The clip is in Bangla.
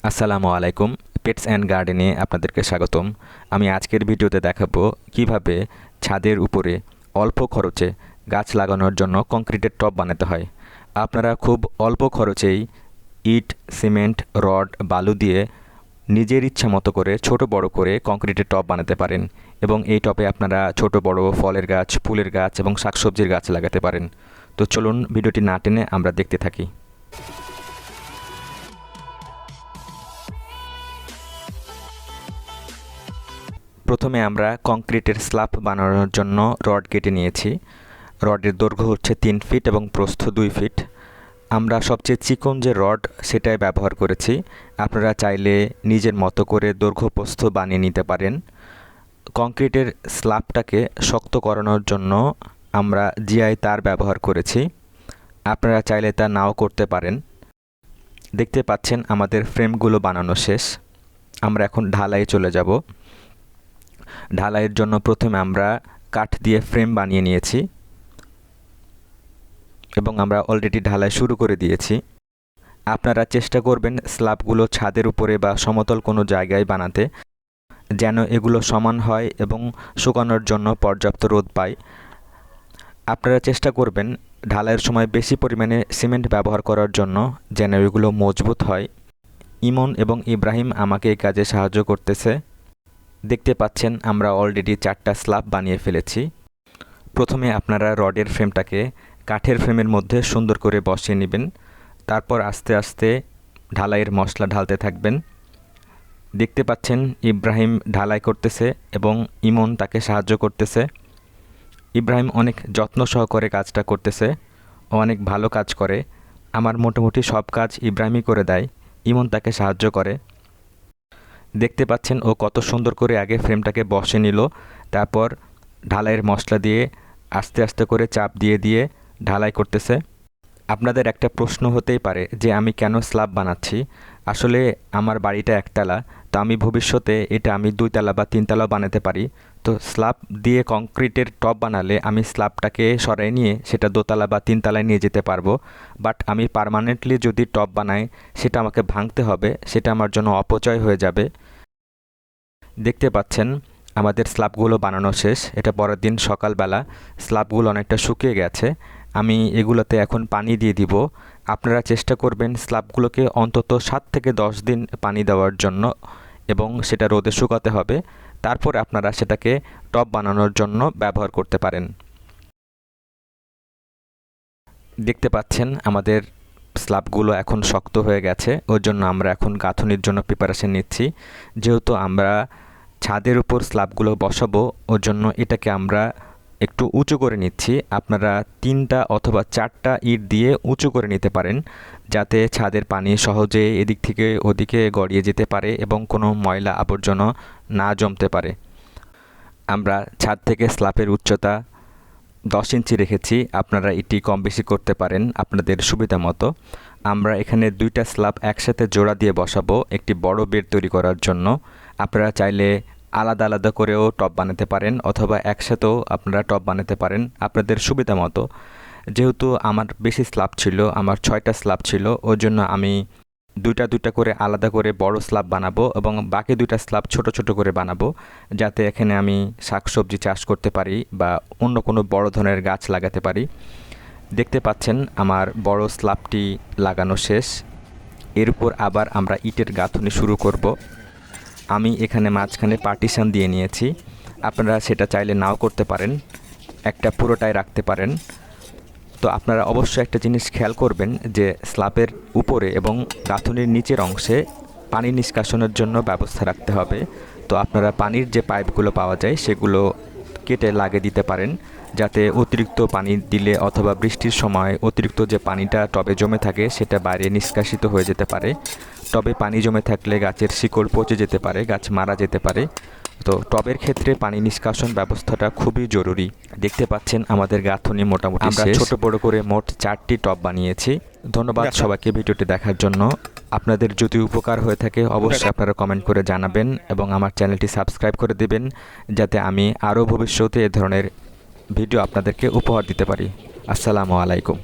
আসসালামু আলাইকুম। পেটস অ্যান্ড গার্ডেনে আপনাদেরকে স্বাগতম। আমি আজকের ভিডিওতে দেখাবো কিভাবে ছাদের উপরে অল্প খরচে গাছ লাগানোর জন্য কংক্রিটের টব বানাতে হয়। আপনারা খুব অল্প খরচেই ইট, সিমেন্ট, রড, বালু দিয়ে নিজের ইচ্ছা মতো করে ছোট বড় করে কংক্রিটের টব বানাতে পারেন এবং এই টবে আপনারা ছোট বড় ফলের গাছ, ফুলের গাছ এবং শাকসবজির গাছ লাগাতে পারেন। তো চলুন ভিডিওটি না টেনে আমরা দেখতে থাকি। প্রথমে আমরা কংক্রিটের স্ল্যাব বানানোর জন্য রড কেটে নিয়েছি। রডের দৈর্ঘ্য হচ্ছে 3 ফিট এবং প্রস্থ 2 ফিট। আমরা সবচেয়ে চিকন যে রড সেটাই ব্যবহার করেছি। আপনারা চাইলে নিজের মতো করে দৈর্ঘ্য প্রস্থ বানিয়ে নিতে পারেন। কংক্রিটের স্ল্যাবটাকে শক্ত করানোর জন্য আমরা জিআই তার ব্যবহার করেছি। আপনারা চাইলে তা নাও করতে পারেন। দেখতে পাচ্ছেন আমাদের ফ্রেমগুলো বানানো শেষ। আমরা এখন ঢালাই চলে যাব। ঢালাইয়ের জন্য প্রথমে আমরা কাঠ দিয়ে ফ্রেম বানিয়ে নিয়েছি এবং আমরা অলরেডি ঢালাই শুরু করে দিয়েছি। আপনারা চেষ্টা করবেন স্ল্যাবগুলো ছাদের উপরে বা সমতল কোনো জায়গায় বানাতে, যেন এগুলো সমান হয় এবং শুকানোর জন্য পর্যাপ্ত রোদ পায়। আপনারা চেষ্টা করবেন ঢালাইয়ের সময় বেশি পরিমাণে সিমেন্ট ব্যবহার করার জন্য, যেন এগুলো মজবুত হয়। ইমন এবং ইব্রাহিম আমাকে এই কাজে সাহায্য করতেছে। দেখতে পাচ্ছেন আমরা অলরেডি 4টা স্ল্যাব বানিয়ে ফেলেছি। প্রথমে আপনারা রডের ফ্রেমটাকে কাঠের ফ্রেমের মধ্যে সুন্দর করে বসিয়ে নেবেন। তারপর আস্তে আস্তে ঢালাইয়ের মশলা ঢালতে থাকবেন। দেখতে পাচ্ছেন ইব্রাহিম ঢালাই করতেছে এবং ইমন তাকে সাহায্য করতেছে। ইব্রাহিম অনেক যত্ন সহকারে কাজটা করতেছে, ও অনেক ভালো কাজ করে। আমার মোটামুটি সব কাজ ইব্রাহিমই করে দেয়, ইমন তাকে সাহায্য করে। দেখতে পাচ্ছেন ও কত সুন্দর করে আগে ফ্রেমটাকে বসে নিল, তারপর ঢালাইয়ের মশলা দিয়ে আস্তে আস্তে করে চাপ দিয়ে দিয়ে ঢালাই করতেছে। আপনাদের একটা প্রশ্ন হতেই পারে যে আমি কেন স্ল্যাব বানাচ্ছি। আসলে আমার বাড়িটা একতলা, তো আমি ভবিষ্যতে এটা আমি 2 তলা বা 3 তলাও বানাতে পারি। তো স্ল্যাব দিয়ে কংক্রিটের টব বানালে আমি স্ল্যাবটাকে সরাই নিয়ে সেটা 2 তলা বা 3 তলায় নিয়ে যেতে পারবো। বাট আমি পার্মানেন্টলি যদি টব বানাই সেটা আমাকে ভাঙতে হবে, সেটা আমার জন্য অপচয় হয়ে যাবে। দেখতে পাচ্ছেন আমাদের স্ল্যাবগুলো বানানো শেষ। এটা পরের দিন সকালবেলা। স্ল্যাবগুলো অনেকটা শুকিয়ে গেছে। আমি এগুলোতে এখন পানি দিয়ে দিব। আপনারা চেষ্টা করবেন স্ল্যাবগুলোকে অন্তত 7 থেকে 10 দিন পানি দেওয়ার জন্য এবং সেটা রোদে শুকাতে হবে। তারপর আপনারা সেটাকে টব বানানোর জন্য ব্যবহার করতে পারেন। দেখতে পাচ্ছেন আমাদের স্ল্যাবগুলো এখন শক্ত হয়ে গেছে, ওর জন্য আমরা এখন গাঁথনির জন্য প্রিপারেশন নিচ্ছি। যেহেতু আমরা ছাদের উপর স্ল্যাবগুলো বসাবো, ওর জন্য এটাকে আমরা একটু উঁচু করে নিচ্ছি। আপনারা 3টা অথবা 4টা ইট দিয়ে উঁচু করে নিতে পারেন, যাতে ছাদের পানি সহজে এদিক থেকে ওদিকে গড়িয়ে যেতে পারে এবং কোনো ময়লা আবর্জনা না জমতে পারে। আমরা ছাদ থেকে স্ল্যাবের উচ্চতা 10 ইঞ্চি রেখেছি। আপনারা এটি কম বেশি করতে পারেন আপনাদের সুবিধা মতো। আমরা এখানে 2টা স্ল্যাব একসাথে জোড়া দিয়ে বসাবো একটি বড় বেড তৈরি করার জন্য। আপনারা চাইলে আলাদা আলাদা করেও টব বানাতে পারেন অথবা একসাথেও আপনারা টব বানাতে পারেন আপনাদের সুবিধা মতো। যেহেতু আমার বেশি স্ল্যাব ছিল, আমার 6টা স্ল্যাব ছিল, ওর জন্য আমি 2টা করে আলাদা করে বড় স্ল্যাব বানাবো এবং বাকি 2টা স্ল্যাব ছোট ছোট করে বানাবো, যাতে এখানে আমি শাকসবজি চাষ করতে পারি বা অন্য কোনো বড় ধরনের গাছ লাগাতে পারি। দেখতে পাচ্ছেন আমার বড় স্ল্যাবটি লাগানো শেষ। এর উপর আবার আমরা ইটের গাঁথনি শুরু করব। আমি এখানে মাঝখানে পার্টিশন দিয়ে নিয়েছি। আপনারা সেটা চাইলে নাও করতে পারেন, একটা পুরোটাই রাখতে পারেন। তো আপনারা অবশ্যই একটা জিনিস খেয়াল করবেন যে স্ল্যাবের উপরে এবং গাঁথনির নিচের অংশে পানি নিষ্কাশনের জন্য ব্যবস্থা রাখতে হবে। তো আপনারা পানির যে পাইপগুলো পাওয়া যায় সেগুলো কেটে লাগিয়ে দিতে পারেন, যাতে অতিরিক্ত পানি দিলে অথবা বৃষ্টির সময় অতিরিক্ত যে পানিটা টবে জমে থাকে সেটা বাইরে নিষ্কাশিত হয়ে যেতে পারে। টবে পানি জমে থাকলে গাছের শিকড় পচে যেতে পারে, গাছ মারা যেতে পারে। তো টবের ক্ষেত্রে পানি নিষ্কাশন ব্যবস্থাটা খুবই জরুরি। দেখতে পাচ্ছেন আমাদের গাঁথনি মোটামুটি আমরা ছোট বড় করে মোট 4টি টব বানিয়েছি। ধন্যবাদ সবাইকে ভিডিওটি দেখার জন্য। আপনাদের যদি উপকার হয়ে থাকে অবশ্যই আপনারা কমেন্ট করে জানাবেন এবং আমার চ্যানেলটি সাবস্ক্রাইব করে দেবেন, যাতে আমি আরও ভবিষ্যতে এ ধরনের ভিডিও আপনাদেরকে উপহার দিতে পারি। আসসালামু আলাইকুম।